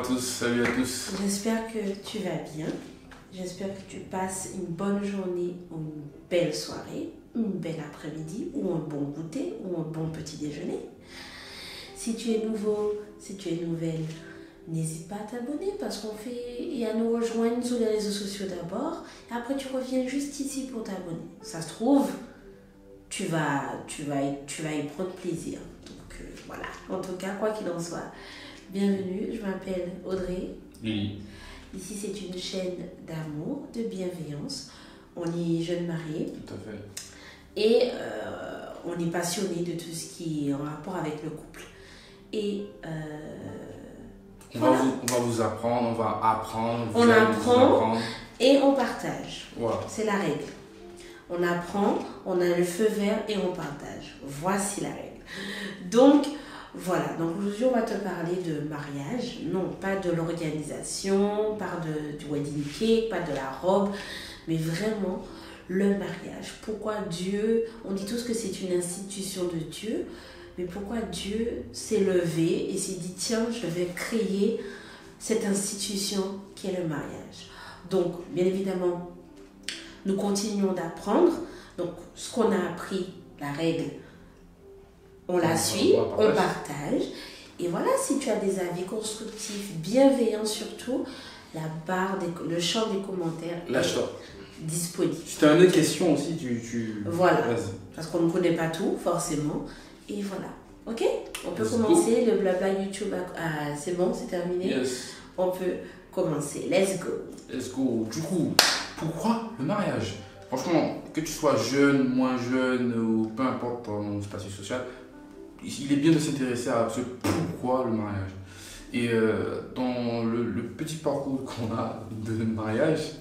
tous, salut à tous. J'espère que tu vas bien. J'espère que tu passes une bonne journée ou une belle soirée, une belle après-midi ou un bon goûter ou un bon petit déjeuner. Si tu es nouveau, si tu es nouvelle, n'hésite pas à t'abonner parce qu'on fait et à nous rejoindre sur les réseaux sociaux d'abord. Et après, tu reviens juste ici pour t'abonner. Ça se trouve, tu vas y prendre plaisir. Donc voilà. En tout cas, quoi qu'il en soit, bienvenue. Je m'appelle Audrey. Lily. Ici, c'est une chaîne d'amour, de bienveillance. On est jeunes mariés. Tout à fait. Et on est passionné de tout ce qui est en rapport avec le couple. Et on va vous apprendre, on va apprendre. On apprend et on partage. Voilà. C'est la règle. On apprend, on a le feu vert et on partage. Voici la règle. Donc, voilà. Donc, aujourd'hui, on va te parler de mariage. Non, pas de l'organisation, pas du wedding cake, pas de la robe, mais vraiment le mariage. Pourquoi Dieu, on dit tous que c'est une institution de Dieu, mais pourquoi Dieu s'est levé et s'est dit, tiens, je vais créer cette institution qui est le mariage. Donc, bien évidemment, nous continuons d'apprendre. Donc, ce qu'on a appris, la règle, on la suit, on partage. Et voilà, si tu as des avis constructifs, bienveillants surtout, le champ des commentaires est disponible. Si tu as une question aussi, Voilà, parce qu'on ne connaît pas tout, forcément. Et voilà, ok? On peut commencer le blabla YouTube. C'est bon, c'est terminé? Yes. On peut commencer. Let's go. Let's go. Du coup, pourquoi le mariage? Franchement, que tu sois jeune, moins jeune, ou peu importe ton statut social, il est bien de s'intéresser à ce pourquoi le mariage. Et dans le petit parcours qu'on a de mariage,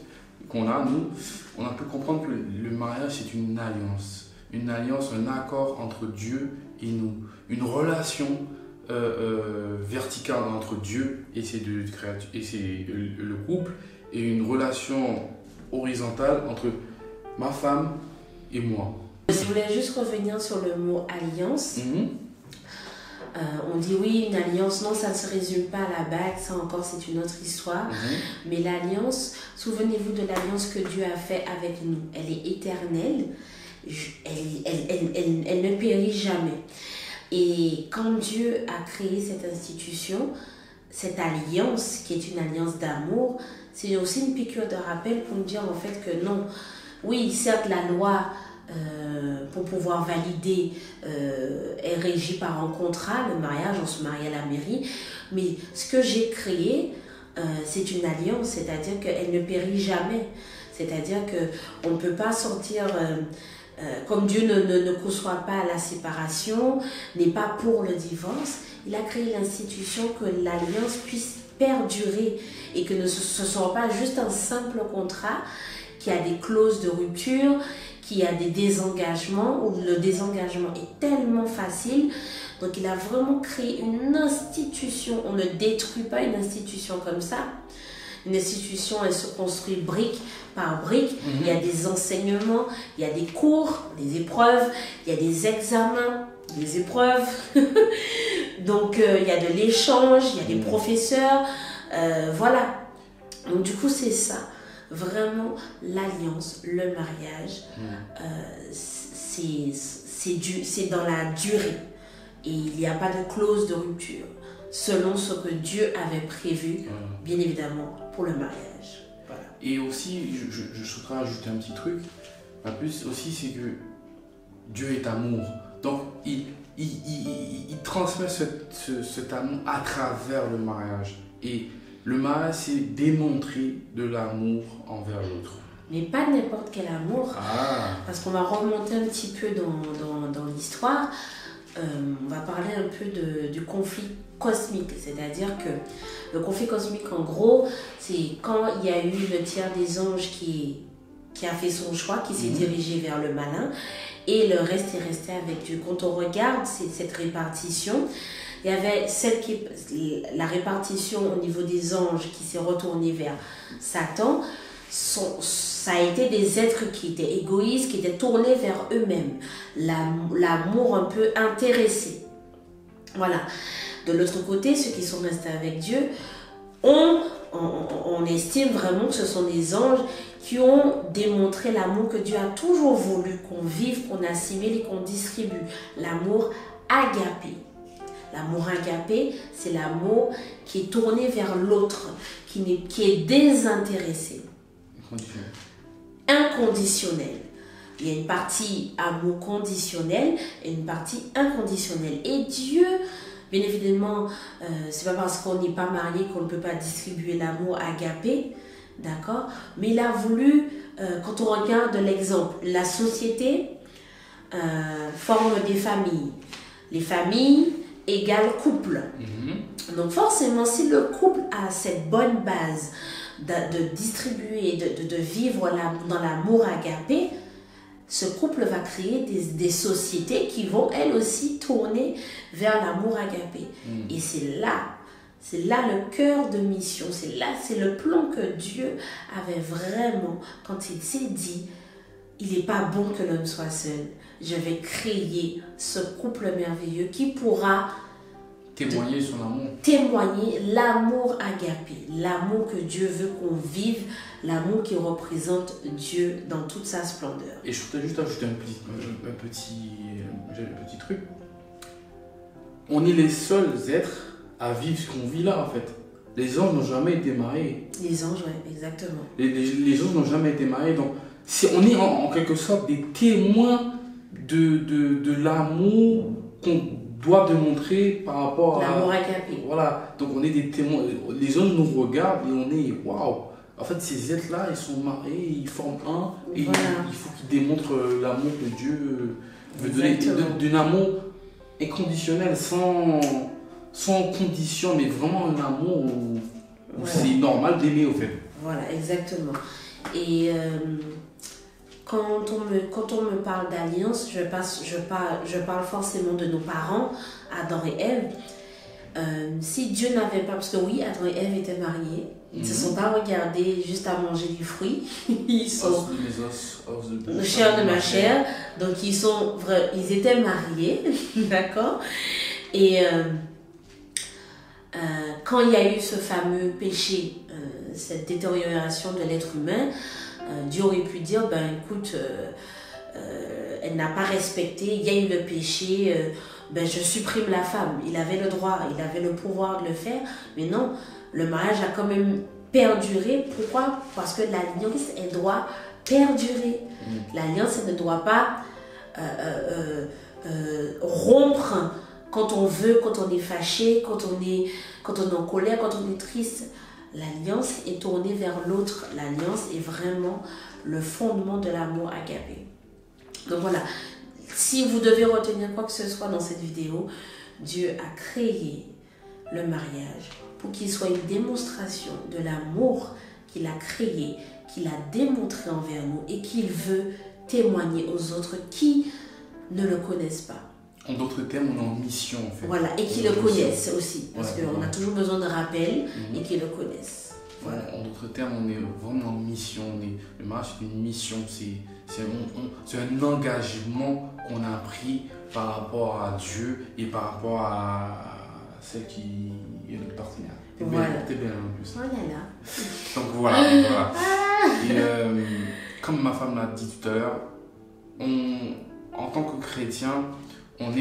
nous, on a pu comprendre que le mariage c'est une alliance. Une alliance, un accord entre Dieu et nous. Une relation verticale entre Dieu et ses deux créatures, et le couple, et une relation horizontale entre ma femme et moi. Je voulais juste revenir sur le mot alliance. On dit oui, une alliance, non, ça ne se résume pas à la bague, ça encore c'est une autre histoire. Mais l'alliance, souvenez-vous de l'alliance que Dieu a fait avec nous. Elle est éternelle, elle ne périt jamais. Et quand Dieu a créé cette institution, cette alliance qui est une alliance d'amour, c'est aussi une piqûre de rappel pour nous dire en fait que non, oui, certes la loi pour pouvoir valider est régie par un contrat, le mariage, on se marie à la mairie, mais ce que j'ai créé, c'est une alliance, c'est-à-dire qu'elle ne périt jamais, c'est-à-dire qu'on ne peut pas sortir, comme Dieu ne conçoit pas la séparation, n'est pas pour le divorce, il a créé l'institution que l'alliance puisse perdurer et que ce ne soit pas juste un simple contrat qui a des clauses de rupture, qui a des désengagements, où le désengagement est tellement facile. Donc il a vraiment créé une institution. On ne détruit pas une institution comme ça. Une institution, elle se construit brique par brique. Il y a des enseignements, il y a des cours, des épreuves, il y a des examens, des épreuves. Donc il y a de l'échange, il y a des professeurs. Voilà. Donc du coup, c'est ça. Vraiment, l'alliance, le mariage, c'est dans la durée. Et il n'y a pas de clause de rupture, selon ce que Dieu avait prévu, bien évidemment, pour le mariage. Voilà. Et aussi, je souhaiterais ajouter un petit truc. En plus, aussi, c'est que Dieu est amour. Donc, il transmet cet amour à travers le mariage. Et le mariage, c'est démontrer de l'amour envers l'autre. Mais pas n'importe quel amour. Parce qu'on va remonter un petit peu dans l'histoire. On va parler un peu du conflit cosmique. C'est-à-dire que le conflit cosmique, en gros, c'est quand il y a eu le tiers des anges qui a fait son choix, qui s'est dirigé vers le malin. Et le reste est resté avec Dieu. Quand on regarde cette répartition, il y avait la répartition au niveau des anges qui s'est retournée vers Satan. Ça a été des êtres qui étaient égoïstes, qui étaient tournés vers eux-mêmes. L'amour un peu intéressé. Voilà. De l'autre côté, ceux qui sont restés avec Dieu, on estime vraiment que ce sont des anges qui ont démontré l'amour que Dieu a toujours voulu qu'on vive, qu'on assimile et qu'on distribue. L'amour agapé. L'amour agapé, c'est l'amour qui est tourné vers l'autre, qui est désintéressé. Inconditionnel. Il y a une partie amour conditionnel et une partie inconditionnelle. Et Dieu, bien évidemment, c'est pas parce qu'on n'est pas marié qu'on ne peut pas distribuer l'amour agapé, d'accord? Mais il a voulu, quand on regarde l'exemple, la société forme des familles. Les familles égale couple. Donc forcément, si le couple a cette bonne base de distribuer, de vivre dans l'amour agapé, ce couple va créer des sociétés qui vont elles aussi tourner vers l'amour agapé. Et c'est là le cœur de mission, c'est le plan que Dieu avait vraiment, quand il s'est dit, il n'est pas bon que l'homme soit seul. Je vais créer ce couple merveilleux qui pourra témoigner son amour. Témoigner l'amour agapé, l'amour que Dieu veut qu'on vive, l'amour qui représente Dieu dans toute sa splendeur. Et je voudrais juste ajouter un petit truc. On est les seuls êtres à vivre ce qu'on vit là en fait. Les anges n'ont jamais été mariés. Les anges, oui, exactement. Les anges n'ont jamais été mariés. Donc, on est en quelque sorte des témoins de l'amour qu'on doit démontrer par rapport à l'amour agapé. Voilà, donc on est des témoins. Les anges nous regardent et on est waouh. En fait, ces êtres-là, ils sont mariés, ils forment un et voilà. Il faut qu'ils démontrent l'amour que Dieu veut donner, d'un amour inconditionnel, sans condition, mais vraiment un amour où voilà. C'est normal d'aimer au fait. Voilà, exactement. Et quand on me parle d'alliance, je parle forcément de nos parents, Adam et Ève. Si Dieu n'avait pas, parce que oui, Adam et Ève étaient mariés, ils ne se sont pas regardés juste à manger du fruit. Ils sont le chair de ma chair, donc ils étaient mariés, d'accord. Et quand il y a eu ce fameux péché, cette détérioration de l'être humain, Dieu aurait pu dire, ben écoute, elle n'a pas respecté, il y a eu le péché, ben je supprime la femme. Il avait le droit, il avait le pouvoir de le faire, mais non, le mariage a quand même perduré. Pourquoi? Parce que l'alliance, elle doit perdurer. L'alliance, elle ne doit pas rompre quand on veut, quand on est fâché, quand on est en colère, quand on est triste. L'alliance est tournée vers l'autre. L'alliance est vraiment le fondement de l'amour agapé. Donc voilà, si vous devez retenir quoi que ce soit dans cette vidéo, Dieu a créé le mariage pour qu'il soit une démonstration de l'amour qu'il a créé, qu'il a démontré envers nous et qu'il veut témoigner aux autres qui ne le connaissent pas. En d'autres termes, on est en mission en fait. Voilà, et qui le connaissent aussi, parce qu'on a toujours besoin de rappel et qui le connaissent. Voilà. En d'autres termes, on est vraiment en mission. Le mariage, c'est une mission, c'est un engagement qu'on a pris par rapport à Dieu et par rapport à celle qui est notre partenaire. T'es belle en plus. Oh là là. Donc voilà. Et comme ma femme l'a dit tout à l'heure, en tant que chrétien, on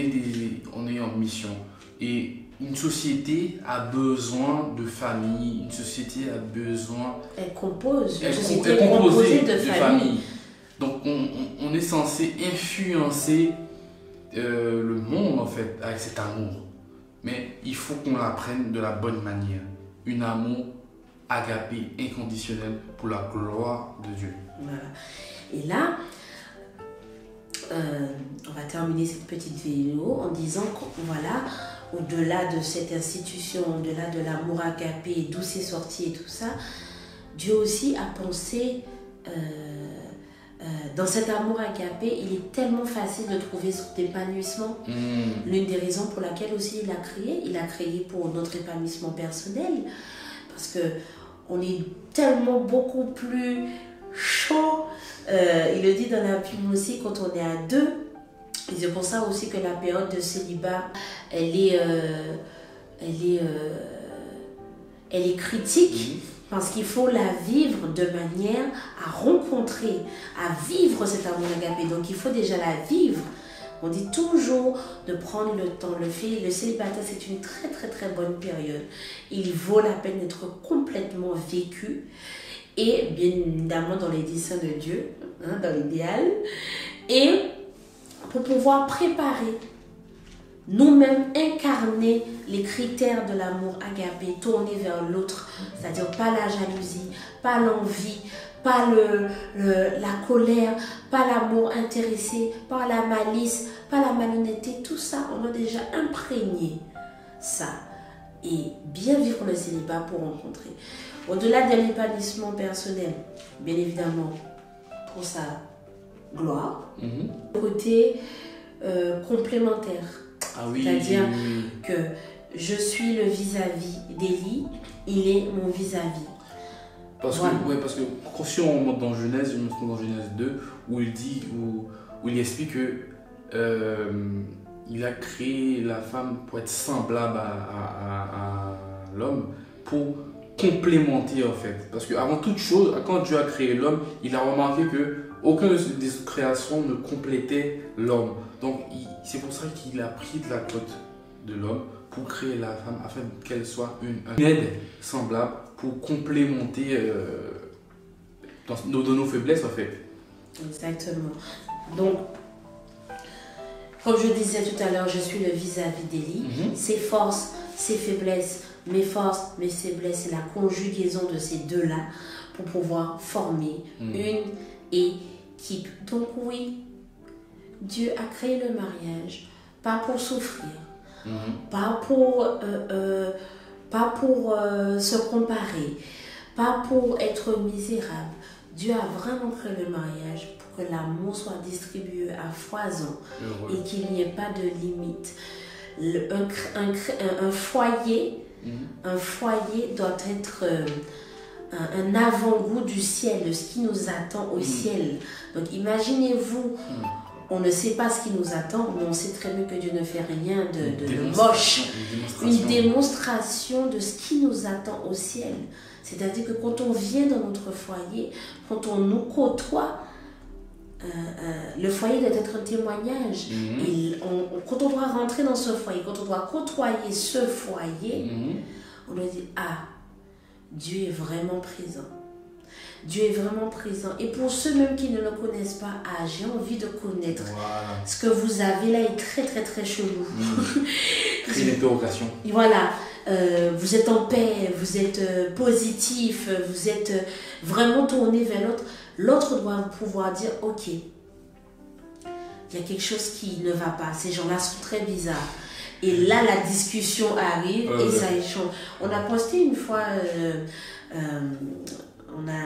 est en mission. Et une société a besoin de famille, une société a besoin... Elle compose, une société est composée de famille. Donc on est censé influencer le monde en fait avec cet amour. Mais il faut qu'on l'apprenne de la bonne manière. Un amour agapé, inconditionnel pour la gloire de Dieu. Voilà. Et là... on va terminer cette petite vidéo en disant que voilà, au-delà de cette institution, au-delà de l'amour agapé, d'où c'est sorti et tout ça, Dieu aussi a pensé dans cet amour agapé, il est tellement facile de trouver son épanouissement. L'une des raisons pour laquelle aussi il a créé pour notre épanouissement personnel, parce que on est tellement beaucoup plus chaud. Il le dit dans la Bible aussi, quand on est à deux. Et c'est pour ça aussi que la période de célibat, elle est elle est critique parce qu'il faut la vivre de manière à rencontrer, à vivre cet amour agapé. Donc il faut déjà la vivre. On dit toujours de prendre le temps. Le célibataire, c'est une très très très bonne période. Il vaut la peine d'être complètement vécu. Et bien évidemment dans les desseins de Dieu, hein, dans l'idéal. Et pour pouvoir préparer, nous-mêmes incarner les critères de l'amour agapé, tourner vers l'autre, c'est-à-dire pas la jalousie, pas l'envie, pas la colère, pas l'amour intéressé, pas la malice, pas la malhonnêteté, tout ça, on a déjà imprégné ça. Et bien vivre le célibat pour rencontrer. Au-delà de l'épanouissement personnel, bien évidemment, pour sa gloire, côté complémentaire. Ah oui, c'est-à-dire que je suis le vis-à-vis d'Élie, il est mon vis-à-vis. Parce que si on remonte dans Genèse, je me trouve dans Genèse 2, où il dit, où il explique que il a créé la femme pour être semblable à l'homme, pour complémenter en fait. Parce qu'avant toute chose, quand Dieu a créé l'homme, il a remarqué que aucune des créations ne complétait l'homme. Donc c'est pour ça qu'il a pris de la côte de l'homme pour créer la femme afin qu'elle soit une aide semblable pour complémenter nos faiblesses en fait. Exactement. Donc, comme je disais tout à l'heure, je suis le vis-à-vis d'Élie. Ses forces, ses faiblesses, mes forces, mes faiblesses, c'est la conjugaison de ces deux-là pour pouvoir former une équipe. Donc oui, Dieu a créé le mariage, pas pour souffrir, pas pour se comparer, pas pour être misérable. Dieu a vraiment créé le mariage pour que l'amour soit distribué à foison et qu'il n'y ait pas de limite. Un foyer doit être un avant-goût du ciel, de ce qui nous attend au ciel. Donc imaginez-vous, on ne sait pas ce qui nous attend, mais on sait très bien que Dieu ne fait rien de moche. Une démonstration de ce qui nous attend au ciel. C'est-à-dire que quand on vient dans notre foyer, quand on nous côtoie, le foyer doit être un témoignage. Et quand on doit rentrer dans ce foyer, quand on doit côtoyer ce foyer, on doit dire, ah, Dieu est vraiment présent. Dieu est vraiment présent. Et pour ceux même qui ne le connaissent pas, ah, j'ai envie de connaître. Voilà. Ce que vous avez là est très très très chelou. C'est une interrogation. Voilà. Vous êtes en paix, vous êtes positif, vous êtes vraiment tourné vers l'autre. L'autre doit pouvoir dire, ok, il y a quelque chose qui ne va pas. Ces gens-là sont très bizarres. Et là, la discussion arrive et ça échange. On a posté une fois, on a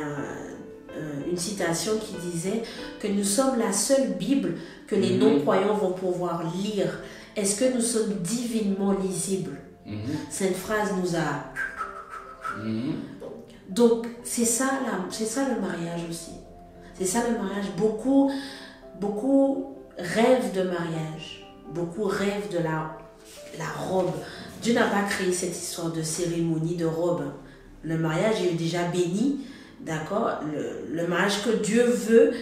une citation qui disait que nous sommes la seule Bible que les non-croyants vont pouvoir lire. Est-ce que nous sommes divinement lisibles? Cette phrase nous a... Donc, c'est ça le mariage aussi. C'est ça le mariage. Beaucoup rêvent de mariage. Beaucoup rêvent de la robe. Dieu n'a pas créé cette histoire de cérémonie, de robe. Le mariage est déjà béni. D'accord? Le mariage que Dieu veut,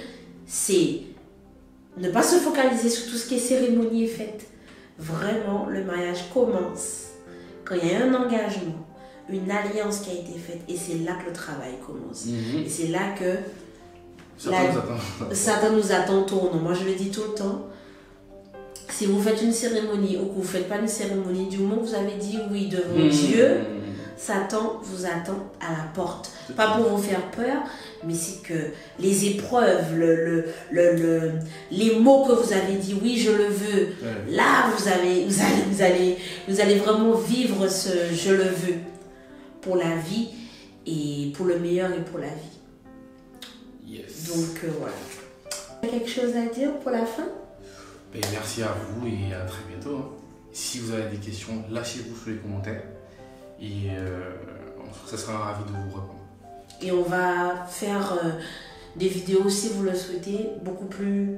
c'est ne pas se focaliser sur tout ce qui est cérémonie et fête. Vraiment, le mariage commence quand il y a un engagement, une alliance qui a été faite, et c'est là que le travail commence. Et c'est là que Satan nous attend tournant. Moi, je le dis tout le temps, si vous faites une cérémonie ou que vous ne faites pas une cérémonie, du moment que vous avez dit oui devant Dieu, Satan vous attend à la porte. Pas pour vous faire peur, mais c'est que les épreuves, les mots que vous avez dit oui je le veux, là vous allez vraiment vivre ce je le veux pour la vie et pour le meilleur et pour la vie. Donc voilà. Quelque chose à dire pour la fin? Merci à vous et à très bientôt. Si vous avez des questions, lâchez-vous sous les commentaires et ça sera ravi de vous répondre. Et on va faire des vidéos, si vous le souhaitez, beaucoup plus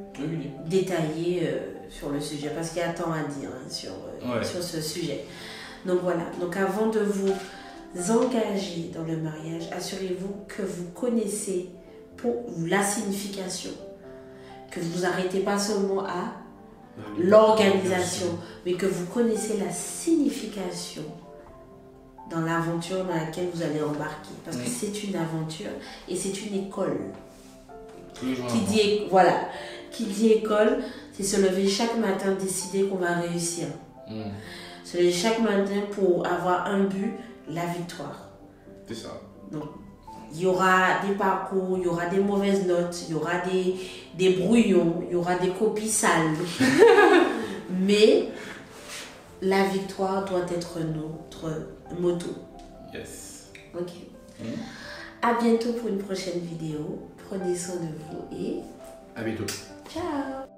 détaillées sur le sujet, parce qu'il y a tant à dire sur ce sujet. Donc voilà, donc avant de vous engagez dans le mariage, assurez-vous que vous connaissez pour la signification, que vous vous arrêtez pas seulement à l'organisation, mais que vous connaissez la signification dans l'aventure dans laquelle vous allez embarquer. Parce que c'est une aventure et c'est une école. Qui dit école, c'est se lever chaque matin, décider qu'on va réussir. Se lever chaque matin pour avoir un but, la victoire. C'est ça. Donc, il y aura des parcours, il y aura des mauvaises notes, il y aura des brouillons, il y aura des copies sales. Mais la victoire doit être notre motto. Yes. Ok. À bientôt pour une prochaine vidéo. Prenez soin de vous et à bientôt. ciao.